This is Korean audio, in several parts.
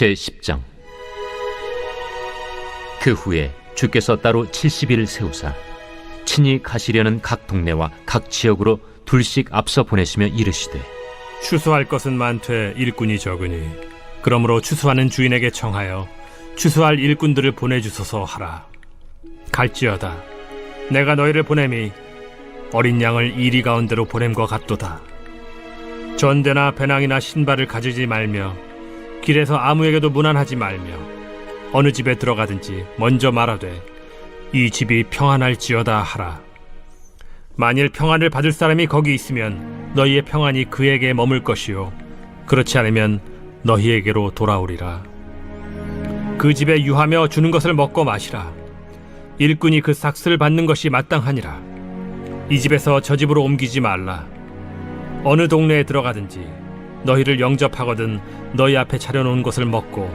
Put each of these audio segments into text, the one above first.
제10장. 그 후에 주께서 따로 70일 세우사 친히 가시려는 각 동네와 각 지역으로 둘씩 앞서 보내시며 이르시되, 추수할 것은 많되 일꾼이 적으니 그러므로 추수하는 주인에게 청하여 추수할 일꾼들을 보내주소서 하라. 갈지어다 내가 너희를 보냄이 어린 양을 이리 가운데로 보냄과 같도다. 전대나 배낭이나 신발을 가지지 말며 길에서 아무에게도 문안하지 말며 어느 집에 들어가든지 먼저 말하되 이 집이 평안할지어다 하라. 만일 평안을 받을 사람이 거기 있으면 너희의 평안이 그에게 머물 것이요 그렇지 않으면 너희에게로 돌아오리라. 그 집에 유하며 주는 것을 먹고 마시라. 일꾼이 그 삭슬을 받는 것이 마땅하니라. 이 집에서 저 집으로 옮기지 말라. 어느 동네에 들어가든지 너희를 영접하거든 너희 앞에 차려놓은 것을 먹고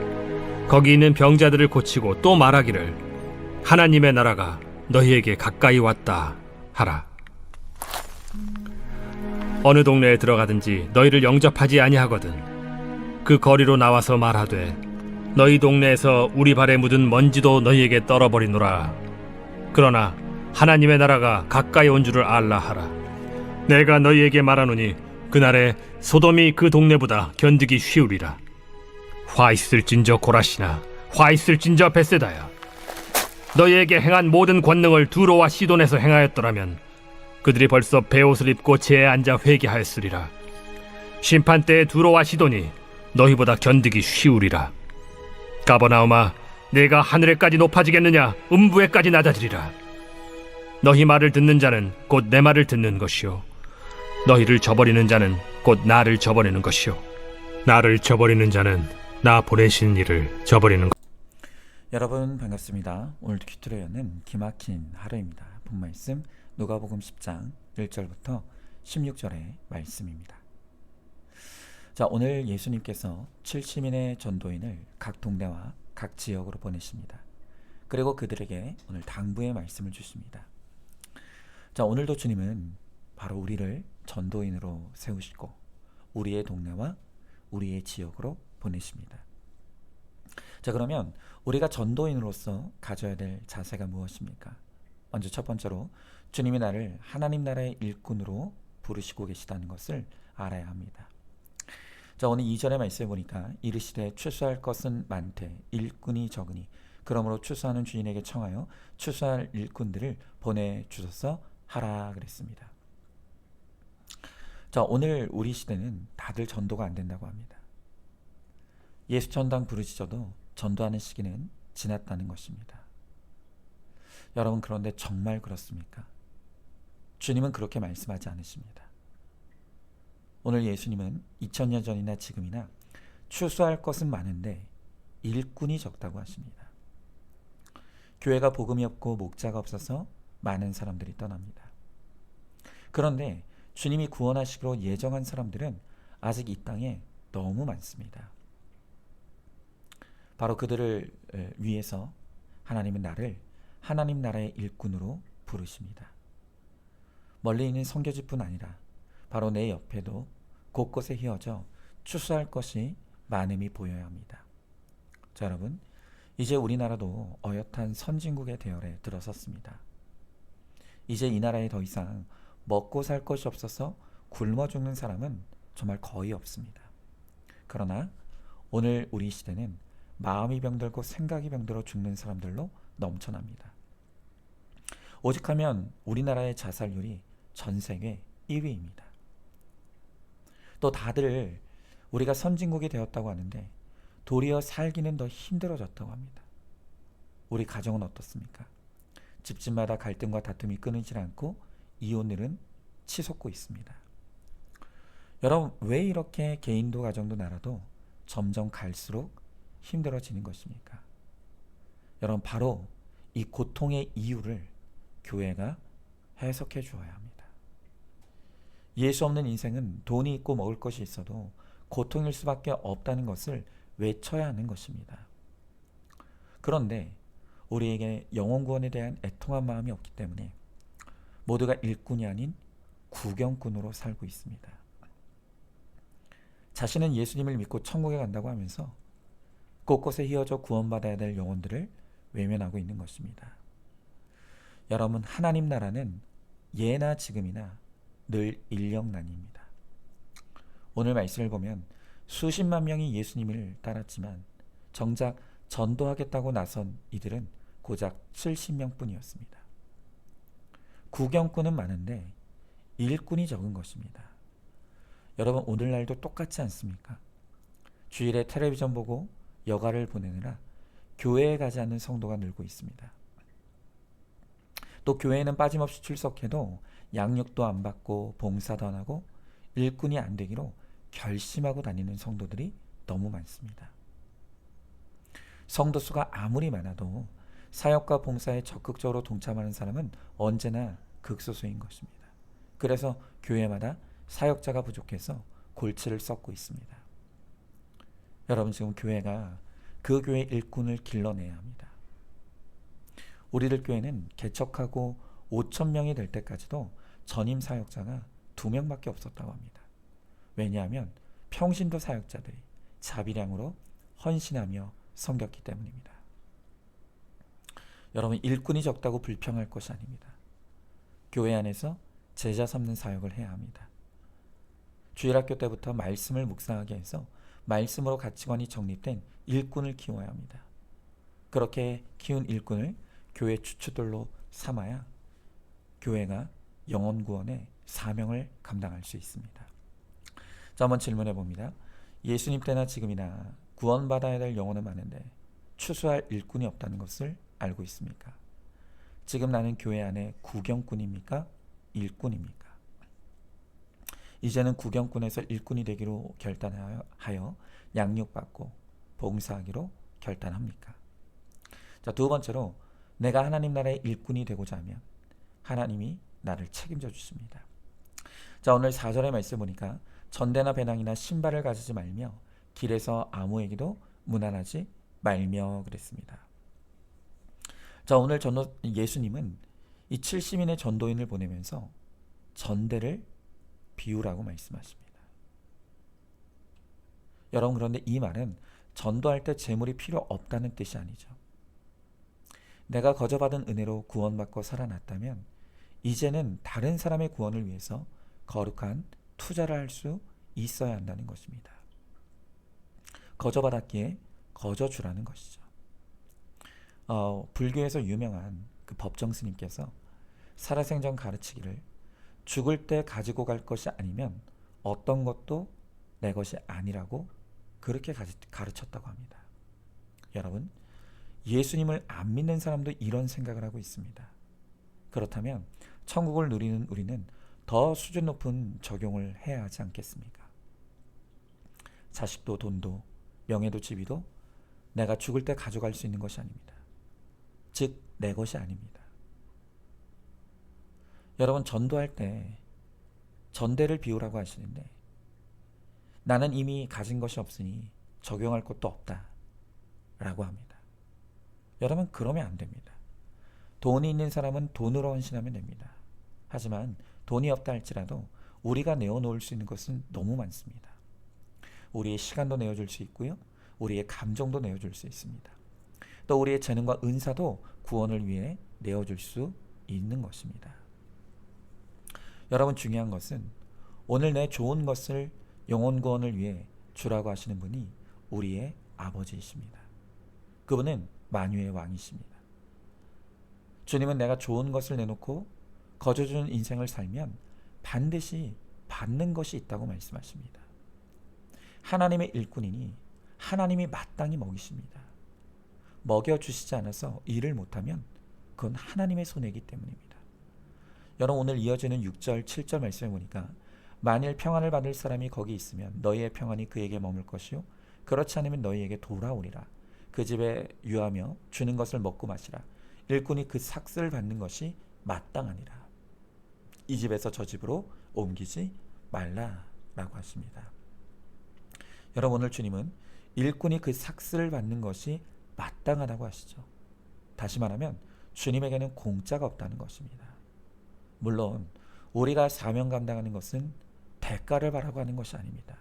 거기 있는 병자들을 고치고 또 말하기를 하나님의 나라가 너희에게 가까이 왔다 하라. 어느 동네에 들어가든지 너희를 영접하지 아니하거든 그 거리로 나와서 말하되 너희 동네에서 우리 발에 묻은 먼지도 너희에게 떨어버리노라. 그러나 하나님의 나라가 가까이 온 줄을 알라 하라. 내가 너희에게 말하노니 그날에 소돔이 그 동네보다 견디기 쉬우리라. 화 있을진저 고라시나 화 있을진저 벳세다야. 너희에게 행한 모든 권능을 두로와 시돈에서 행하였더라면 그들이 벌써 베옷을 입고 제에 앉아 회개하였으리라. 심판 때에 두로와 시돈이 너희보다 견디기 쉬우리라. 가버나움아, 내가 하늘에까지 높아지겠느냐? 음부에까지 낮아지리라. 너희 말을 듣는 자는 곧 내 말을 듣는 것이요 너희를 저버리는 자는 곧 나를 저버리는 것이요 나를 저버리는 자는 나 보내신 이를 저버리는 것. 여러분 반갑습니다. 오늘도 큐트로 여는 기막힌 하루입니다. 본 말씀 누가복음 10장 1절부터 16절의 말씀입니다. 자, 오늘 예수님께서 70인의 전도인을 각 동네와 각 지역으로 보내십니다. 그리고 그들에게 오늘 당부의 말씀을 주십니다. 자, 오늘도 주님은 바로 우리를 전도인으로 세우시고 우리의 동네와 우리의 지역으로 보내십니다. 자, 그러면 우리가 전도인으로서 가져야 될 자세가 무엇입니까? 먼저 첫 번째로 주님이 나를 하나님 나라의 일꾼으로 부르시고 계시다는 것을 알아야 합니다. 자, 오늘 2절의 말씀에 보니까 이르시되 추수할 것은 많되 일꾼이 적으니 그러므로 추수하는 주인에게 청하여 추수할 일꾼들을 보내주소서 하라 그랬습니다. 자, 오늘 우리 시대는 다들 전도가 안 된다고 합니다. 예수 전당 부르짖어도 전도하는 시기는 지났다는 것입니다. 여러분, 그런데 정말 그렇습니까? 주님은 그렇게 말씀하지 않으십니다. 오늘 예수님은 2000년 전이나 지금이나 추수할 것은 많은데 일꾼이 적다고 하십니다. 교회가 복음이 없고 목자가 없어서 많은 사람들이 떠납니다. 그런데 주님이 구원하시기로 예정한 사람들은 아직 이 땅에 너무 많습니다. 바로 그들을 위해서 하나님은 나를 하나님 나라의 일꾼으로 부르십니다. 멀리 있는 선교지뿐 아니라 바로 내 옆에도 곳곳에 휘어져 추수할 것이 많음이 보여야 합니다. 자, 여러분, 이제 우리나라도 어엿한 선진국의 대열에 들어섰습니다. 이제 이 나라에 더 이상 먹고 살 것이 없어서 굶어 죽는 사람은 정말 거의 없습니다. 그러나 오늘 우리 시대는 마음이 병들고 생각이 병들어 죽는 사람들로 넘쳐납니다. 오직하면 우리나라의 자살률이 전 세계 1위입니다. 또 다들 우리가 선진국이 되었다고 하는데 도리어 살기는 더 힘들어졌다고 합니다. 우리 가정은 어떻습니까? 집집마다 갈등과 다툼이 끊이질 않고 이혼율은 치솟고 있습니다. 여러분, 왜 이렇게 개인도 가정도 나라도 점점 갈수록 힘들어지는 것입니까? 여러분, 바로 이 고통의 이유를 교회가 해석해 주어야 합니다. 예수 없는 인생은 돈이 있고 먹을 것이 있어도 고통일 수밖에 없다는 것을 외쳐야 하는 것입니다. 그런데 우리에게 영혼구원에 대한 애통한 마음이 없기 때문에 모두가 일꾼이 아닌 구경꾼으로 살고 있습니다. 자신은 예수님을 믿고 천국에 간다고 하면서 곳곳에 휘어져 구원받아야 될 영혼들을 외면하고 있는 것입니다. 여러분, 하나님 나라는 예나 지금이나 늘 인력난입니다. 오늘 말씀을 보면 수십만 명이 예수님을 따랐지만 정작 전도하겠다고 나선 이들은 고작 70명 뿐이었습니다. 구경꾼은 많은데 일꾼이 적은 것입니다. 여러분, 오늘날도 똑같지 않습니까? 주일에 텔레비전 보고 여가를 보내느라 교회에 가지 않는 성도가 늘고 있습니다. 또 교회에는 빠짐없이 출석해도 양육도 안 받고 봉사도 안 하고 일꾼이 안 되기로 결심하고 다니는 성도들이 너무 많습니다. 성도 수가 아무리 많아도 사역과 봉사에 적극적으로 동참하는 사람은 언제나 극소수인 것입니다. 그래서 교회마다 사역자가 부족해서 골치를 썩고 있습니다. 여러분, 지금 교회가 그 교회 일꾼을 길러내야 합니다. 우리들 교회는 개척하고 5,000명이 될 때까지도 전임 사역자가 2명밖에 없었다고 합니다. 왜냐하면 평신도 사역자들이 자비량으로 헌신하며 섬겼기 때문입니다. 여러분, 일꾼이 적다고 불평할 것이 아닙니다. 교회 안에서 제자 삼는 사역을 해야 합니다. 주일학교 때부터 말씀을 묵상하게 해서 말씀으로 가치관이 정립된 일꾼을 키워야 합니다. 그렇게 키운 일꾼을 교회 주축들로 삼아야 교회가 영혼 구원의 사명을 감당할 수 있습니다. 자, 한번 질문해 봅니다. 예수님 때나 지금이나 구원받아야 될 영혼은 많은데 추수할 일꾼이 없다는 것을 알고 있습니까? 지금 나는 교회 안에 구경꾼입니까? 일꾼입니까? 이제는 구경꾼에서 일꾼이 되기로 결단하여 양육받고 봉사하기로 결단합니까? 자, 두 번째로 내가 하나님 나라의 일꾼이 되고자 하면 하나님이 나를 책임져 주십니다. 자, 오늘 4절의 말씀 보니까 전대나 배낭이나 신발을 가지지 말며 길에서 아무에게도 문안하지 말며 그랬습니다. 자, 오늘 예수님은 이 70인의 전도인을 보내면서 전대를 비우라고 말씀하십니다. 여러분, 그런데 이 말은 전도할 때 재물이 필요 없다는 뜻이 아니죠. 내가 거저받은 은혜로 구원받고 살아났다면 이제는 다른 사람의 구원을 위해서 거룩한 투자를 할 수 있어야 한다는 것입니다. 거저받았기에 거저주라는 것이죠. 불교에서 유명한 그 법정 스님께서 살아생전 가르치기를 죽을 때 가지고 갈 것이 아니면 어떤 것도 내 것이 아니라고 그렇게 가르쳤다고 합니다. 여러분, 예수님을 안 믿는 사람도 이런 생각을 하고 있습니다. 그렇다면 천국을 누리는 우리는 더 수준 높은 적용을 해야 하지 않겠습니까? 자식도 돈도 명예도 지위도 내가 죽을 때 가져갈 수 있는 것이 아닙니다. 즉, 내 것이 아닙니다. 여러분, 전도할 때 전대를 비우라고 하시는데 나는 이미 가진 것이 없으니 적용할 것도 없다 라고 합니다. 여러분, 그러면 안 됩니다. 돈이 있는 사람은 돈으로 헌신하면 됩니다. 하지만 돈이 없다 할지라도 우리가 내어놓을 수 있는 것은 너무 많습니다. 우리의 시간도 내어줄 수 있고요, 우리의 감정도 내어줄 수 있습니다. 또 우리의 재능과 은사도 구원을 위해 내어줄 수 있는 것입니다. 여러분, 중요한 것은 오늘 내 좋은 것을 영혼 구원을 위해 주라고 하시는 분이 우리의 아버지이십니다. 그분은 만유의 왕이십니다. 주님은 내가 좋은 것을 내놓고 거저주는 인생을 살면 반드시 받는 것이 있다고 말씀하십니다. 하나님의 일꾼이니 하나님이 마땅히 먹이십니다. 먹여주시지 않아서 일을 못하면 그건 하나님의 손해이기 때문입니다. 여러분, 오늘 이어지는 6절, 7절 말씀을 보니까 만일 평안을 받을 사람이 거기 있으면 너희의 평안이 그에게 머물 것이요 그렇지 않으면 너희에게 돌아오리라. 그 집에 유하며 주는 것을 먹고 마시라. 일꾼이 그 삭슬을 받는 것이 마땅하니라. 이 집에서 저 집으로 옮기지 말라라고 하십니다. 여러분, 오늘 주님은 일꾼이 그 삭슬을 받는 것이 마땅하다고 하시죠. 다시 말하면 주님에게는 공짜가 없다는 것입니다. 물론 우리가 사명 감당하는 것은 대가를 바라고 하는 것이 아닙니다.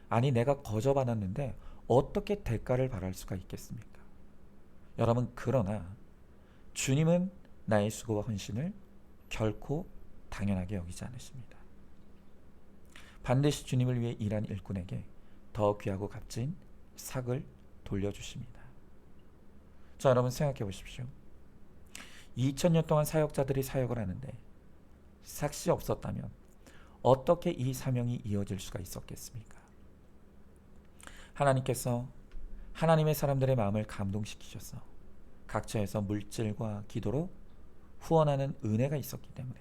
아니, 내가 거저 받았는데 어떻게 대가를 바랄 수가 있겠습니까? 여러분, 그러나 주님은 나의 수고와 헌신을 결코 당연하게 여기지 않으십니다. 반드시 주님을 위해 일한 일꾼에게 더 귀하고 값진 삭을 돌려주십니다. 자, 여러분 생각해 보십시오. 2000년 동안 사역자들이 사역을 하는데 삭이 없었다면 어떻게 이 사명이 이어질 수가 있었겠습니까? 하나님께서 하나님의 사람들의 마음을 감동시키셔서 각처에서 물질과 기도로 후원하는 은혜가 있었기 때문에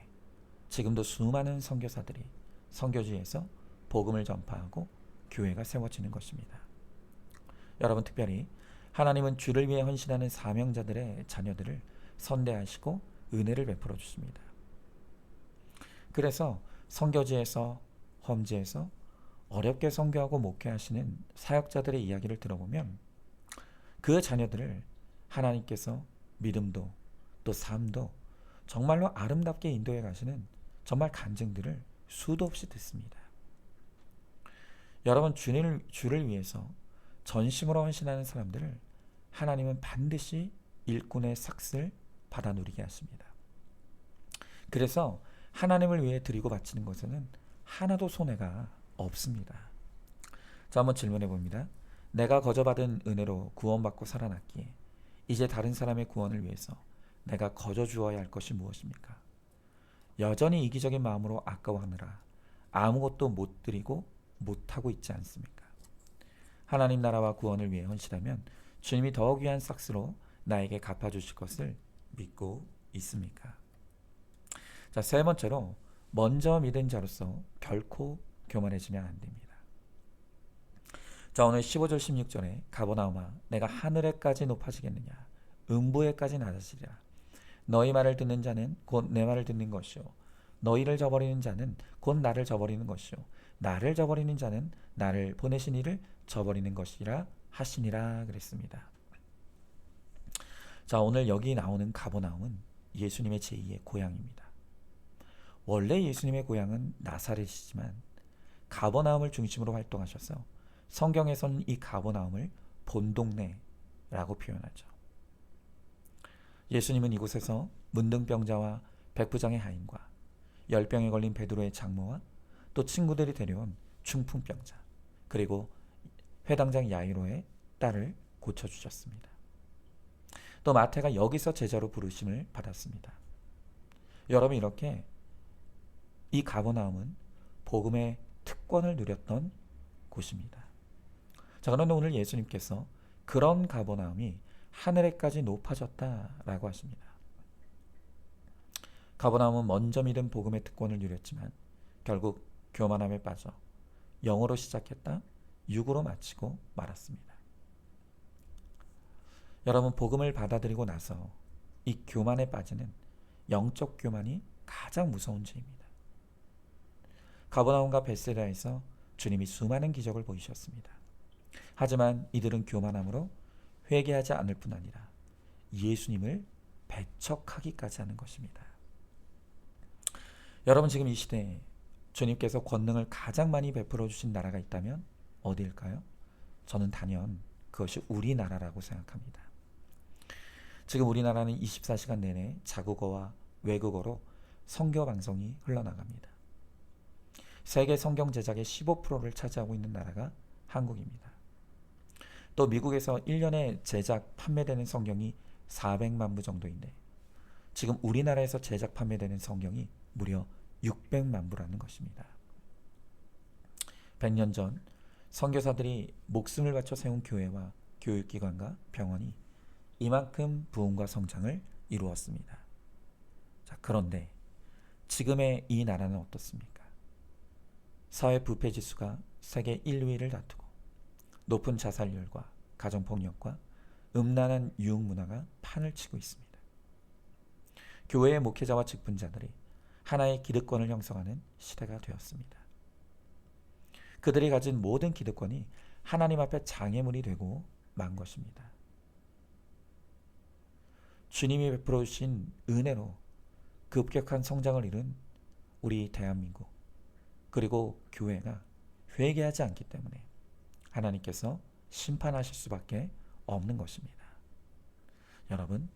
지금도 수많은 선교사들이 선교지에서 복음을 전파하고 교회가 세워지는 것입니다. 여러분, 특별히 하나님은 주를 위해 헌신하는 사명자들의 자녀들을 선대하시고 은혜를 베풀어 주십니다. 그래서 선교지에서 험지에서 어렵게 선교하고 목회하시는 사역자들의 이야기를 들어보면 그 자녀들을 하나님께서 믿음도 또 삶도 정말로 아름답게 인도해 가시는 정말 간증들을 수도 없이 듣습니다. 여러분, 주를 위해서 전심으로 헌신하는 사람들을 하나님은 반드시 일꾼의 삭을 받아 누리게 하십니다. 그래서 하나님을 위해 드리고 바치는 것에는 하나도 손해가 없습니다. 자, 한번 질문해 봅니다. 내가 거저받은 은혜로 구원받고 살아났기에 이제 다른 사람의 구원을 위해서 내가 거저 주어야 할 것이 무엇입니까? 여전히 이기적인 마음으로 아까워하느라 아무것도 못 드리고 못하고 있지 않습니까? 하나님 나라와 구원을 위해 헌신하면 주님이 더 귀한 삭스로 나에게 갚아주실 것을 믿고 있습니까? 자, 세 번째로 먼저 믿은 자로서 결코 교만해지면 안 됩니다. 자, 오늘 15절 16절에 가버나움아 내가 하늘에까지 높아지겠느냐 음부에까지 낮아지리라. 너희 말을 듣는 자는 곧 내 말을 듣는 것이요 너희를 저버리는 자는 곧 나를 저버리는 것이요 나를 저버리는 자는 나를 보내신 이를 저버리는 것이라 하시니라 그랬습니다. 자, 오늘 여기 나오는 가버나움은 예수님의 제2의 고향입니다. 원래 예수님의 고향은 나사렛이지만 가버나움을 중심으로 활동하셔서 성경에서는 이 가버나움을 본동네라고 표현하죠. 예수님은 이곳에서 문둥병자와 백부장의 하인과 열병에 걸린 베드로의 장모와 또 친구들이 데려온 중풍병자 그리고 회당장 야이로의 딸을 고쳐주셨습니다. 또 마태가 여기서 제자로 부르심을 받았습니다. 여러분, 이렇게 이 가버나움은 복음의 특권을 누렸던 곳입니다. 자, 그런데 오늘 예수님께서 그런 가버나움이 하늘에까지 높아졌다라고 하십니다. 가버나움은 먼저 믿은 복음의 특권을 누렸지만 결국 교만함에 빠져 영으로 시작했다 육으로 마치고 말았습니다. 여러분, 복음을 받아들이고 나서 이 교만에 빠지는 영적 교만이 가장 무서운 죄입니다. 가버나움과 베세다에서 주님이 수많은 기적을 보이셨습니다. 하지만 이들은 교만함으로 회개하지 않을 뿐 아니라 예수님을 배척하기까지 하는 것입니다. 여러분, 지금 이 시대에 주님께서 권능을 가장 많이 베풀어 주신 나라가 있다면 어디일까요? 저는 단연 그것이 우리나라라고 생각합니다. 지금 우리나라는 24시간 내내 자국어와 외국어로 선교 방송이 흘러나갑니다. 세계 성경 제작의 15%를 차지하고 있는 나라가 한국입니다. 또 미국에서 1년에 제작 판매되는 성경이 400만 부 정도인데 지금 우리나라에서 제작 판매되는 성경이 무려 600만 부라는 것입니다. 100년 전 선교사들이 목숨을 바쳐 세운 교회와 교육기관과 병원이 이만큼 부흥과 성장을 이루었습니다. 자, 그런데 지금의 이 나라는 어떻습니까? 사회 부패 지수가 세계 1위를 다투고 높은 자살률과 가정폭력과 음란한 유흥 문화가 판을 치고 있습니다. 교회의 목회자와 직분자들이 하나의 기득권을 형성하는 시대가 되었습니다. 그들이 가진 모든 기득권이 하나님 앞에 장애물이 되고 만 것입니다. 주님이 베풀어 주신 은혜로 급격한 성장을 이룬 우리 대한민국 그리고 교회가 회개하지 않기 때문에 하나님께서 심판하실 수밖에 없는 것입니다. 여러분,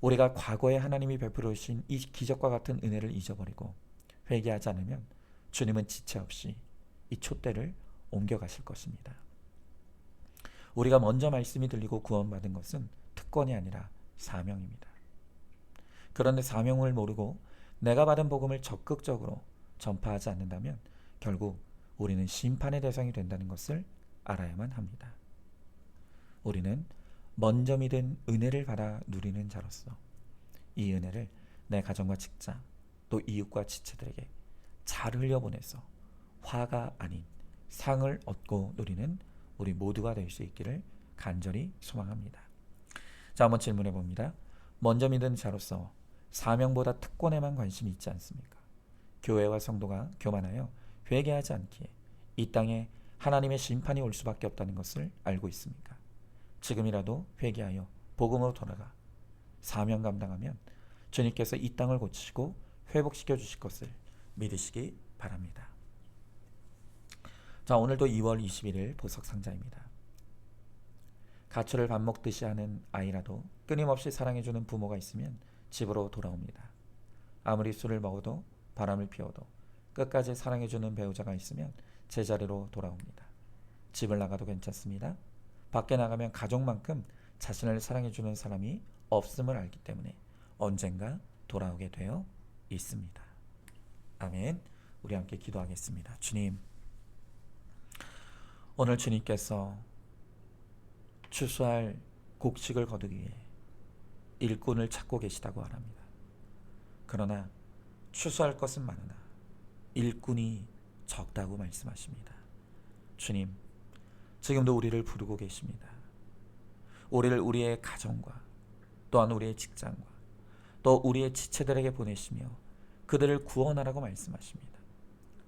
우리가 과거에 하나님이 베풀어 주신 이 기적과 같은 은혜를 잊어버리고 회개하지 않으면 주님은 지체 없이 이 촛대를 옮겨가실 것입니다. 우리가 먼저 말씀이 들리고 구원받은 것은 특권이 아니라 사명입니다. 그런데 사명을 모르고 내가 받은 복음을 적극적으로 전파하지 않는다면 결국 우리는 심판의 대상이 된다는 것을 알아야만 합니다. 우리는 먼저 믿은 은혜를 받아 누리는 자로서 이 은혜를 내 가정과 직장 또 이웃과 지체들에게 잘 흘려보내서 화가 아닌 상을 얻고 누리는 우리 모두가 될 수 있기를 간절히 소망합니다. 자, 한번 질문해 봅니다. 먼저 믿은 자로서 사명보다 특권에만 관심이 있지 않습니까? 교회와 성도가 교만하여 회개하지 않기에 이 땅에 하나님의 심판이 올 수밖에 없다는 것을 알고 있습니까? 지금이라도 회개하여 복음으로 돌아가 사명 감당하면 주님께서 이 땅을 고치시고 회복시켜 주실 것을 믿으시기 바랍니다. 자, 오늘도 2월 21일 보석상자입니다. 가초를 밥 먹듯이 하는 아이라도 끊임없이 사랑해주는 부모가 있으면 집으로 돌아옵니다. 아무리 술을 먹어도 바람을 피워도 끝까지 사랑해주는 배우자가 있으면 제자리로 돌아옵니다. 집을 나가도 괜찮습니다. 밖에 나가면 가족만큼 자신을 사랑해주는 사람이 없음을 알기 때문에 언젠가 돌아오게 되어 있습니다. 아멘. 우리 함께 기도하겠습니다. 주님, 오늘 주님께서 추수할 곡식을 거두기 위해 일꾼을 찾고 계시다고 말합니다. 그러나 추수할 것은 많으나 일꾼이 적다고 말씀하십니다. 주님, 지금도 우리를 부르고 계십니다. 우리를 우리의 가정과 또한 우리의 직장과 또 우리의 지체들에게 보내시며 그들을 구원하라고 말씀하십니다.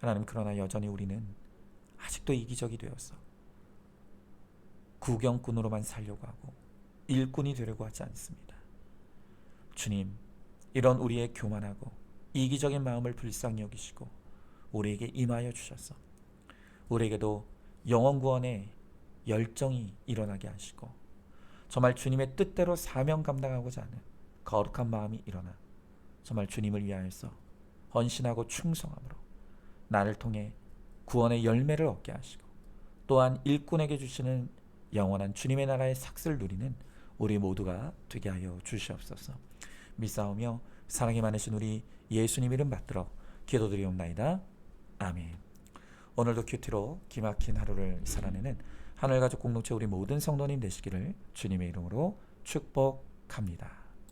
하나님, 그러나 여전히 우리는 아직도 이기적이 되어서 구경꾼으로만 살려고 하고 일꾼이 되려고 하지 않습니다. 주님, 이런 우리의 교만하고 이기적인 마음을 불쌍히 여기시고 우리에게 임하여 주셔서 우리에게도 영혼 구원의 열정이 일어나게 하시고 정말 주님의 뜻대로 사명 감당하고자 하는 거룩한 마음이 일어나 정말 주님을 위하여서 헌신하고 충성함으로 나를 통해 구원의 열매를 얻게 하시고 또한 일꾼에게 주시는 영원한 주님의 나라의 삭슬을 누리는 우리 모두가 되게 하여 주시옵소서. 믿사오며 사랑이 많으신 우리 예수님 이름 받들어 기도드리옵나이다. 아멘. 오늘도 큐티로 기막힌 하루를 살아내는 하늘가족 공동체 우리 모든 성도님 되시기를 주님의 이름으로 축복합니다.